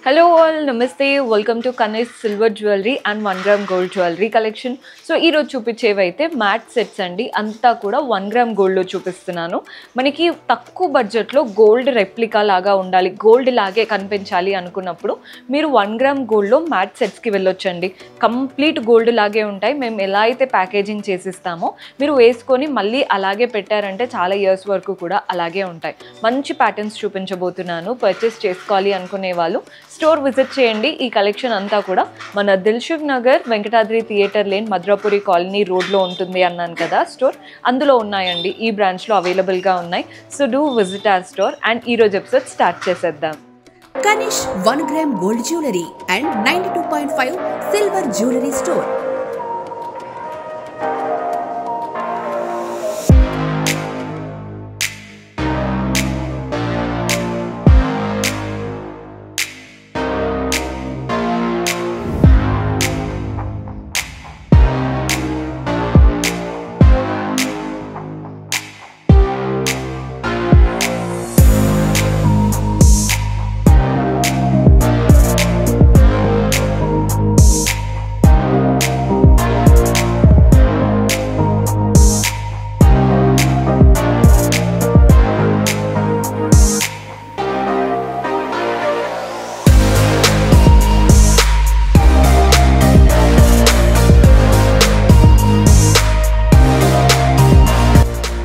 Hello all, Namaste. Welcome to Kanish Silver Jewelry and 1 gram gold jewelry collection. So ee roju chupichevaithe matte sets andi anta kuda 1 gram gold lo chupistunanu. Maniki takku budget lo gold replica laga undali, gold lage kanipinchali anukunnappudu meeru 1 gram gold lo matte sets ki vellochandi. Complete gold lage untayi. Mem ela aithe packaging chesistamo meeru veskoni malli alage pettarante chaala years varaku kuda alage untayi. Manchi patterns chupinchabothunanu. Purchase cheskovali anukune vallu store visit చేయండి. ఈ collection అంతా కూడా మన Dilsukhnagar Venkatadri theatre lane Madrapuri colony రోడ్లో ఉంటుంది అన్నాను కదా store, అందులో ఉన్నాయండి. ఈ బ్రాంచ్లో అవైలబుల్గా ఉన్నాయి. So do visit our store and ఈ రోజు ఎపిసోడ్ స్టార్ట్ చేసేద్దాం. Kanish 1 gram gold jewelry and 92.5 silver jewelry store.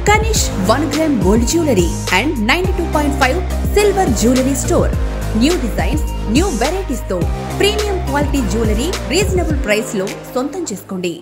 Kanish 1 gram gold jewelry and 92.5 silver jewelry store. New designs, new varieties తో premium quality jewelry reasonable price లో సొంతం చేసుకోండి.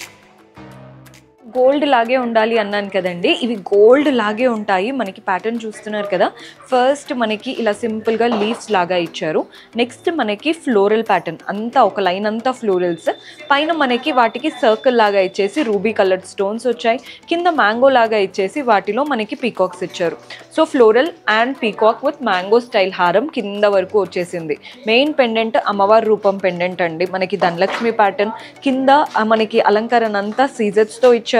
Gold లాగే ఉండాలి అన్నాను కదండి, ఇవి గోల్డ్ లాగే ఉంటాయి. మనకి ప్యాటర్న్ చూస్తున్నారు కదా, ఫస్ట్ మనకి ఇలా సింపుల్గా లీవ్స్ లాగా ఇచ్చారు. నెక్స్ట్ మనకి ఫ్లోరల్ ప్యాటర్న్ అంతా ఒక లైన్ అంతా ఫ్లోరల్స్, పైన మనకి వాటికి సర్కిల్ లాగా ఇచ్చేసి రూబీ కలర్డ్ స్టోన్స్ వచ్చాయి. కింద మ్యాంగో లాగా ఇచ్చేసి వాటిలో మనకి పీకాక్స్ ఇచ్చారు. So floral and peacock with mango style హారం కింద వరకు వచ్చేసింది. మెయిన్ పెండెంట్ అమ్మవారి రూపం పెండెంట్ అండి. మనకి ధనలక్ష్మి ప్యాటర్న్ కింద మనకి అలంకరణ అంతా సీజర్స్తో ఇచ్చారు.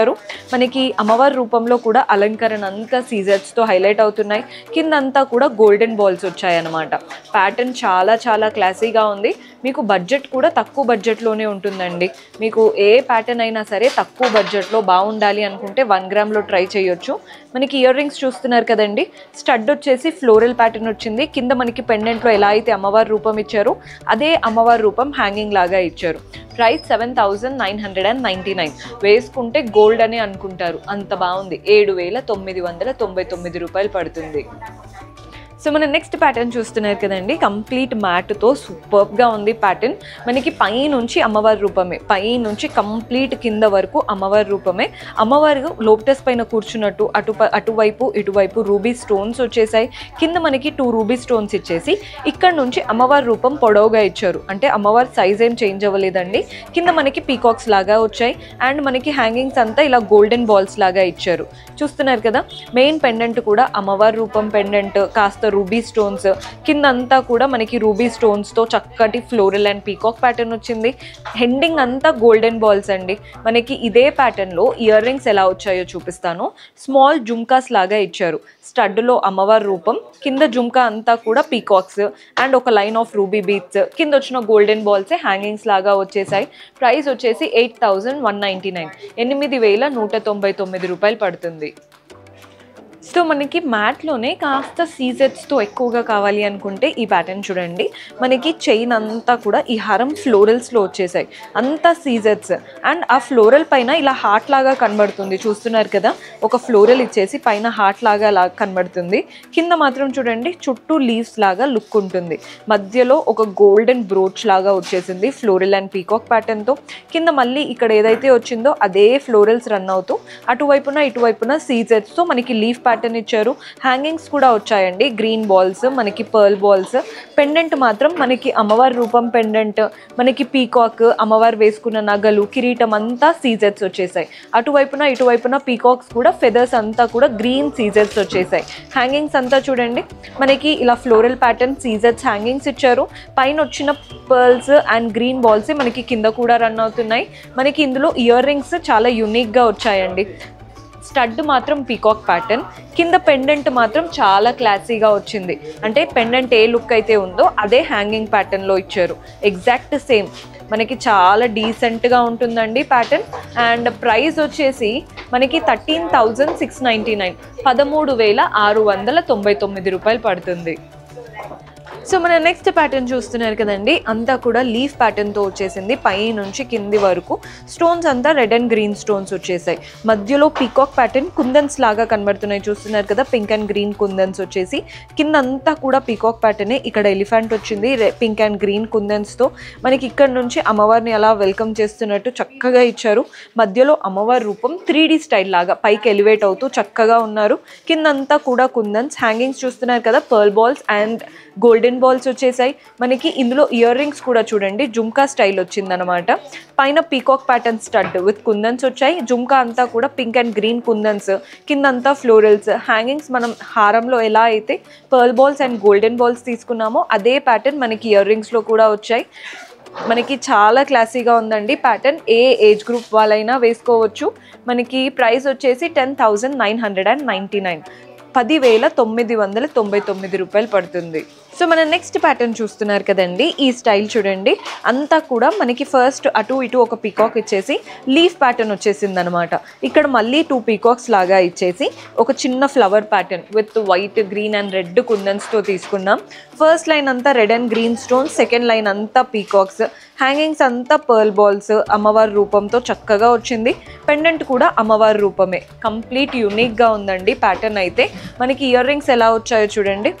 మనకి అమ్మవారి రూపంలో కూడా అలంకరణ అంతా సీజర్స్తో హైలైట్ అవుతున్నాయి. కింద అంతా కూడా గోల్డెన్ బాల్స్ వచ్చాయన్నమాట. ప్యాటర్న్ చాలా చాలా క్లాసీగా ఉంది. మీకు బడ్జెట్ కూడా తక్కువ బడ్జెట్లోనే ఉంటుందండి. మీకు ఏ ప్యాటర్న్ అయినా సరే తక్కువ బడ్జెట్లో బాగుండాలి అనుకుంటే 1 గ్రామ్లో ట్రై చేయొచ్చు. మనకి ఇయర్ రింగ్స్ చూస్తున్నారు కదండి, స్టడ్ వచ్చేసి ఫ్లోరల్ ప్యాటర్న్ వచ్చింది. కింద మనకి పెండెంట్లో ఎలా అయితే అమ్మవారి రూపం ఇచ్చారో అదే అమ్మవారి రూపం హ్యాంగింగ్ లాగా ఇచ్చారు. ప్రైస్ 7,999. వేసుకుంటే గోల్డ్ అని అనుకుంటారు, అంత బాగుంది. 7,999 రూపాయలు పడుతుంది. సో మన నెక్స్ట్ ప్యాటర్న్ చూస్తున్నారు కదండి, కంప్లీట్ మ్యాట్తో సూపర్గా ఉంది ప్యాటర్న్. మనకి పైనుంచి అమ్మవారి రూపమే, పైనుంచి కంప్లీట్ కింద వరకు అమ్మవారి రూపమే. అమ్మవారు లోటస్ పైన కూర్చున్నట్టు అటువైపు ఇటువైపు రూబీ స్టోన్స్ వచ్చేసాయి. కింద మనకి 2 రూబీ స్టోన్స్ ఇచ్చేసి ఇక్కడ నుంచి అమ్మవారి రూపం పొడవుగా ఇచ్చారు. అంటే అమ్మవారి సైజ్ ఏం చేంజ్ అవ్వలేదండి. కింద మనకి పీకాక్స్ లాగా వచ్చాయి అండ్ మనకి హ్యాంగింగ్స్ అంతా ఇలా గోల్డెన్ బాల్స్ లాగా ఇచ్చారు. చూస్తున్నారు కదా, మెయిన్ పెండెంట్ కూడా అమ్మవారి రూపం పెండెంట్, కాస్త రూబీ స్టోన్స్, కింద అంతా కూడా మనకి రూబీ స్టోన్స్తో చక్కటి ఫ్లోరల్ అండ్ పీకాక్ ప్యాటర్న్ వచ్చింది. హెండింగ్ అంతా గోల్డెన్ బాల్స్ అండి. మనకి ఇదే ప్యాటర్న్లో ఇయర్ రింగ్స్ ఎలా వచ్చాయో చూపిస్తాను. స్మాల్ జుమ్కాస్ లాగా ఇచ్చారు. స్టడ్లో అమ్మవారి రూపం, కింద జుమ్కా అంతా కూడా పీకాక్స్ అండ్ ఒక లైన్ ఆఫ్ రూబీ బీట్స్, కింద వచ్చిన గోల్డెన్ బాల్సే హ్యాంగింగ్స్ లాగా వచ్చేసాయి. ప్రైస్ వచ్చేసి 8,199, 8,199 రూపాయలు పడుతుంది. సో మనకి మ్యాట్లోనే కాస్త సీజెట్స్తో ఎక్కువగా కావాలి అనుకుంటే ఈ ప్యాటర్న్ చూడండి. మనకి చైన్ అంతా కూడా ఈ హారం ఫ్లోరల్స్లో వచ్చేసాయి, అంతా సీజెట్స్ అండ్ ఆ ఫ్లోరల్ పైన ఇలా హార్ట్ లాగా కనబడుతుంది. చూస్తున్నారు కదా, ఒక ఫ్లోరల్ ఇచ్చేసి పైన హార్ట్ లాగా కనబడుతుంది. కింద మాత్రం చూడండి చుట్టూ లీవ్స్ లాగా లుక్ ఉంటుంది. మధ్యలో ఒక గోల్డెన్ బ్రోచ్ లాగా వచ్చేసింది ఫ్లోరల్ అండ్ పీకాక్ ప్యాటర్న్తో. కింద మళ్ళీ ఇక్కడ ఏదైతే వచ్చిందో అదే ఫ్లోరల్స్ రన్ అవుతూ అటువైపున ఇటువైపున సీజెట్స్తో మనకి లీఫ్ ప్యాటర్న్ ఇచ్చారు. హ్యాంగింగ్స్ కూడా వచ్చాయండి, గ్రీన్ బాల్స్, మనకి పర్ల్ బాల్స్. పెండెంట్ మాత్రం మనకి అమ్మవారి రూపం పెండెంట్, మనకి పీకాక్, అమ్మవారు వేసుకున్న నగలు, కిరీటం అంతా సీజెట్స్ వచ్చేసాయి. అటువైపున ఇటువైపున పీకాక్స్ కూడా ఫెదర్స్ అంతా కూడా గ్రీన్ సీజెట్స్ వచ్చేసాయి. హ్యాంగింగ్స్ అంతా చూడండి మనకి ఇలా ఫ్లోరల్ ప్యాటర్న్ సీజెట్స్ హ్యాంగింగ్స్ ఇచ్చారు. పైన వచ్చిన పర్ల్స్ అండ్ గ్రీన్ బాల్స్ మనకి కింద కూడా రన్ అవుతున్నాయి. మనకి ఇందులో ఇయర్ రింగ్స్ చాలా యూనిక్గా వచ్చాయండి. స్టడ్ మాత్రం పీకాక్ ప్యాటర్న్, కింద పెండెంట్ మాత్రం చాలా క్లాసీగా వచ్చింది. అంటే పెండెంట్ ఏ లుక్ అయితే ఉందో అదే హ్యాంగింగ్ ప్యాటర్న్లో ఇచ్చారు. ఎగ్జాక్ట్ సేమ్, మనకి చాలా డీసెంట్గా ఉంటుందండి ప్యాటర్న్. అండ్ ప్రైస్ వచ్చేసి మనకి 13,699, 13,699 రూపాయలు పడుతుంది. సో మన నెక్స్ట్ ప్యాటర్న్ చూస్తున్నారు కదండి, అంతా కూడా లీఫ్ ప్యాటర్న్తో వచ్చేసింది. పై నుంచి కింది వరకు స్టోన్స్ అంతా రెడ్ అండ్ గ్రీన్ స్టోన్స్ వచ్చేసాయి. మధ్యలో పీకాక్ ప్యాటర్న్ కుందన్స్ లాగా కనబడుతున్నాయి, చూస్తున్నారు కదా, పింక్ అండ్ గ్రీన్ కుందన్స్ వచ్చేసి. కింద అంతా కూడా పీకాక్ ప్యాటర్నే. ఇక్కడ ఎలిఫెంట్ వచ్చింది పింక్ అండ్ గ్రీన్ కుందన్స్తో. మనకి ఇక్కడ నుంచి అమ్మవారిని అలా వెల్కమ్ చేస్తున్నట్టు చక్కగా ఇచ్చారు. మధ్యలో అమ్మవారి రూపం 3D స్టైల్ లాగా పైకి ఎలివేట్ అవుతూ చక్కగా ఉన్నారు. కిందంతా కూడా కుందన్స్. హ్యాంగింగ్స్ చూస్తున్నారు కదా, pearl balls and golden balls వచ్చేసాయి. మనకి ఇందులో ఇయర్ రింగ్స్ కూడా చూడండి జుమ్కా స్టైల్ వచ్చిందనమాట. పైన పీకాక్ ప్యాటర్న్ స్టడ్ విత్ కుందన్స్ వచ్చాయి. జుమ్కా అంతా కూడా పింక్ అండ్ గ్రీన్ కుందన్స్, కిందంతా ఫ్లోరల్స్. హ్యాంగింగ్స్ మనం హారంలో ఎలా అయితే pearl balls and golden balls తీసుకున్నామో అదే ప్యాటర్న్ మనకి ఇయర్ రింగ్స్లో కూడా వచ్చాయి. మనకి చాలా క్లాసీగా ఉందండి ప్యాటర్న్. ఏ ఏజ్ గ్రూప్ వాళ్ళైనా వేసుకోవచ్చు. మనకి ప్రైస్ వచ్చేసి 10,999, 10,999 రూపాయలు పడుతుంది. సో మన నెక్స్ట్ ప్యాటర్న్ చూస్తున్నారు కదండి, ఈ స్టైల్ చూడండి. అంతా కూడా మనకి ఫస్ట్ అటు ఇటు ఒక పీకాక్ ఇచ్చేసి లీఫ్ ప్యాటర్న్ వచ్చేసింది అనమాట. ఇక్కడ మళ్ళీ 2 పీకాక్స్ లాగా ఇచ్చేసి ఒక చిన్న flower pattern with white, green and red కుందన్స్తో తీసుకున్నాం. ఫస్ట్ లైన్ అంతా red and green stones, second line అంతా పీకాక్స్. హ్యాంగింగ్స్ అంతా పర్ల్ బాల్స్ అమ్మవారి రూపంతో చక్కగా వచ్చింది. పెండెంట్ కూడా అమ్మవారి రూపమే. కంప్లీట్ యూనిక్గా ఉందండి ప్యాటర్న్ అయితే. మనకి ఇయర్ రింగ్స్ ఎలా వచ్చాయో చూడండి.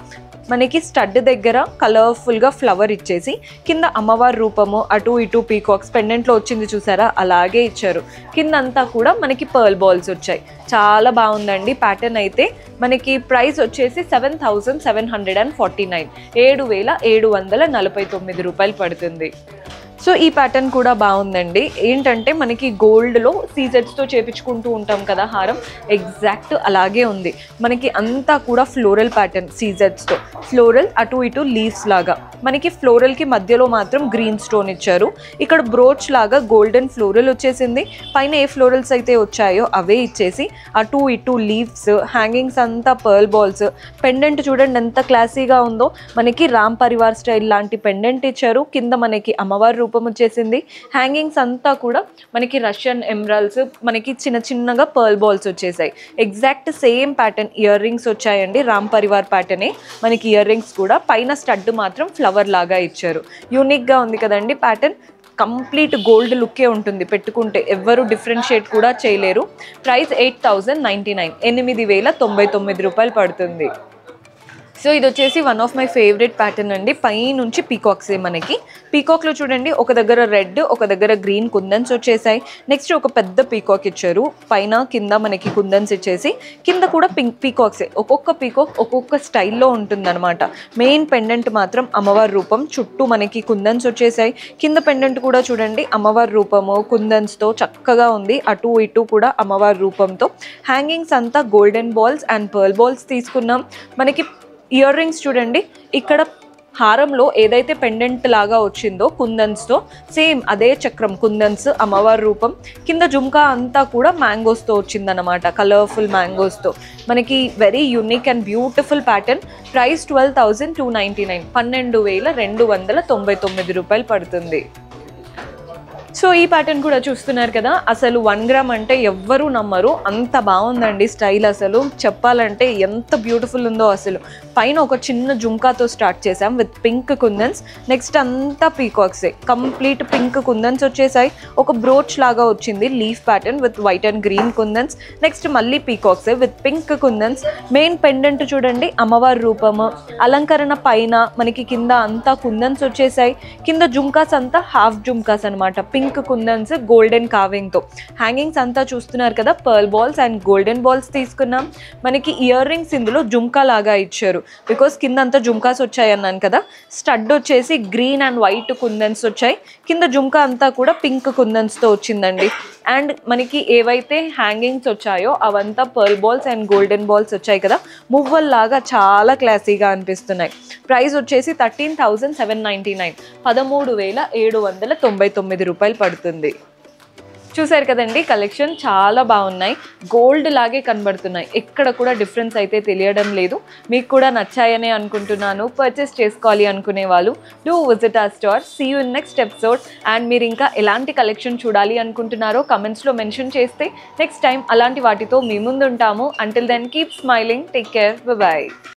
మనకి స్టడ్ దగ్గర కలర్ఫుల్గా ఫ్లవర్ ఇచ్చేసి కింద అమ్మవారి రూపము, అటు ఇటు పీకాక్స్, పెండెంట్లో వచ్చింది చూసారా అలాగే ఇచ్చారు. కింద అంతా కూడా మనకి పర్ల్ బాల్స్ వచ్చాయి. చాలా బాగుందండి ప్యాటర్న్ అయితే. మనకి ప్రైస్ వచ్చేసి 7,749, 7,749 రూపాయలు పడుతుంది. సో ఈ ప్యాటర్న్ కూడా బాగుందండి. ఏంటంటే మనకి గోల్డ్లో సీజెట్స్తో చేపించుకుంటూ ఉంటాం కదా హారం, ఎగ్జాక్ట్ అలాగే ఉంది. మనకి అంతా కూడా ఫ్లోరల్ ప్యాటర్న్ సీజెట్స్తో, ఫ్లోరల్ అటు ఇటు లీవ్స్ లాగా. మనకి ఫ్లోరల్కి మధ్యలో మాత్రం గ్రీన్ స్టోన్ ఇచ్చారు. ఇక్కడ బ్రోచ్ లాగా గోల్డెన్ ఫ్లోరల్ వచ్చేసింది. పైన ఏ ఫ్లోరల్స్ అయితే వచ్చాయో అవే ఇచ్చేసి అటు ఇటు లీవ్స్, హ్యాంగింగ్స్ అంతా పర్ల్ బాల్స్. పెండెంట్ చూడండి ఎంత క్లాసీగా ఉందో. మనకి రామ్ పరివార్ స్టైల్ లాంటి పెండెంట్ ఇచ్చారు. కింద మనకి అమ్మవారి రూపం వచ్చేసింది. హ్యాంగింగ్స్ అంతా కూడా మనకి రష్యన్ ఎమరాల్డ్స్, మనకి చిన్న చిన్నగా పర్ల్ బాల్స్ వచ్చేసాయి. Exact same pattern ear rings వచ్చాయండి. రామ్ పరివార్ ప్యాటర్నే మనకి ఇయర్ రింగ్స్ కూడా. పైన స్టడ్ మాత్రం ఫ్లవర్ లాగా ఇచ్చారు. యూనిక్గా ఉంది కదండి ప్యాటర్న్. కంప్లీట్ గోల్డ్ లుక్కే ఉంటుంది పెట్టుకుంటే, ఎవ్వరు డిఫరెన్షియేట్ కూడా చేయలేరు. ప్రైస్ 8,099, 8,099 రూపాయలు పడుతుంది. సో ఇది వచ్చేసి one of my favourite pattern అండి. పై నుంచి పీకాక్సే మనకి. పీకాక్లో చూడండి ఒక దగ్గర రెడ్, ఒక దగ్గర గ్రీన్ కుందన్స్ వచ్చేసాయి. నెక్స్ట్ ఒక పెద్ద పీకాక్ ఇచ్చారు. పైన కింద మనకి కుందన్స్ ఇచ్చేసి కింద కూడా పింక్ పీకాక్సే. ఒక్కొక్క పీకాక్ ఒక్కొక్క స్టైల్లో ఉంటుందన్నమాట. మెయిన్ పెండెంట్ మాత్రం అమ్మవారి రూపం, చుట్టూ మనకి కుందన్స్ వచ్చేసాయి. కింద పెండెంట్ కూడా చూడండి అమ్మవారి రూపము కుందన్స్తో చక్కగా ఉంది. అటు ఇటు కూడా అమ్మవారి రూపంతో. హ్యాంగింగ్స్ అంతా golden balls and pearl balls తీసుకున్నాం. మనకి ఇయర్ రింగ్స్ చూడండి, ఇక్కడ హారంలో ఏదైతే పెండెంట్ లాగా వచ్చిందో కుందన్స్తో సేమ్ అదే చక్రం కుందన్స్ అమ్మవారి రూపం. కింద జుమ్కా అంతా కూడా మ్యాంగోస్తో వచ్చిందనమాట, కలర్ఫుల్ మ్యాంగోస్తో. మనకి very unique and beautiful pattern. Price 12,299, 12,299 రూపాయలు పడుతుంది. సో ఈ ప్యాటర్న్ కూడా చూస్తున్నారు కదా, అసలు 1 గ్రామ్ అంటే ఎవ్వరూ నమ్మరు, అంత బాగుందండి స్టైల్. అసలు చెప్పాలంటే ఎంత బ్యూటిఫుల్ ఉందో అసలు. పైన ఒక చిన్న జుమ్కాతో స్టార్ట్ చేసాం విత్ పింక్ కుందన్స్. నెక్స్ట్ అంతా పీకాక్సే, కంప్లీట్ పింక్ కుందన్స్ వచ్చేసాయి. ఒక బ్రోచ్ లాగా వచ్చింది leaf pattern with white and green kundans. Next మళ్ళీ పీకాక్సే with pink kundans. Main pendant చూడండి అమ్మవారి రూపము. అలంకరణ పైన మనకి కింద అంతా కుందన్స్ వచ్చేసాయి. కింద జుమ్కాస్ అంతా హాఫ్ జుమ్కాస్ అనమాట, పింక్ కుందన్స్ గోల్డెన్ కావింగ్ తో. హ్యాంగింగ్స్ అంతా చూస్తున్నారు కదా, pearl balls and golden balls తీసుకున్నాం. మనకి ఇయర్ రింగ్స్ ఇందులో జుమ్కా లాగా ఇచ్చారు, బికాస్ కింద అంతా జుమ్కాస్ వచ్చాయి అన్నాను కదా. స్టడ్ వచ్చేసి గ్రీన్ అండ్ వైట్ కుందన్స్ వచ్చాయి. కింద జుమ్కా అంతా కూడా పింక్ కుందన్స్ తో వచ్చిందండి. అండ్ మనకి ఏవైతే హ్యాంగింగ్స్ వచ్చాయో అవంతా pearl balls and golden balls వచ్చాయి కదా, మువ్వల్లాగా చాలా క్లాసీగా అనిపిస్తున్నాయి. ప్రైస్ వచ్చేసి 13,799, 13,799 రూపాయలు పడుతుంది. చూసారు కదండి, కలెక్షన్ చాలా బాగున్నాయి, గోల్డ్ లాగే కనబడుతున్నాయి, ఎక్కడ కూడా డిఫరెన్స్ అయితే తెలియడం లేదు. మీకు కూడా నచ్చాయనే అనుకుంటున్నాను. పర్చేస్ చేసుకోవాలి అనుకునే వాళ్ళు do visit our store. See you in next episode. And మీరు ఇంకా ఎలాంటి కలెక్షన్ చూడాలి అనుకుంటున్నారో కమెంట్స్లో మెన్షన్ చేస్తే నెక్స్ట్ టైం అలాంటి వాటితో మీ ముందు ఉంటాము. Until then keep smiling, take care, bye.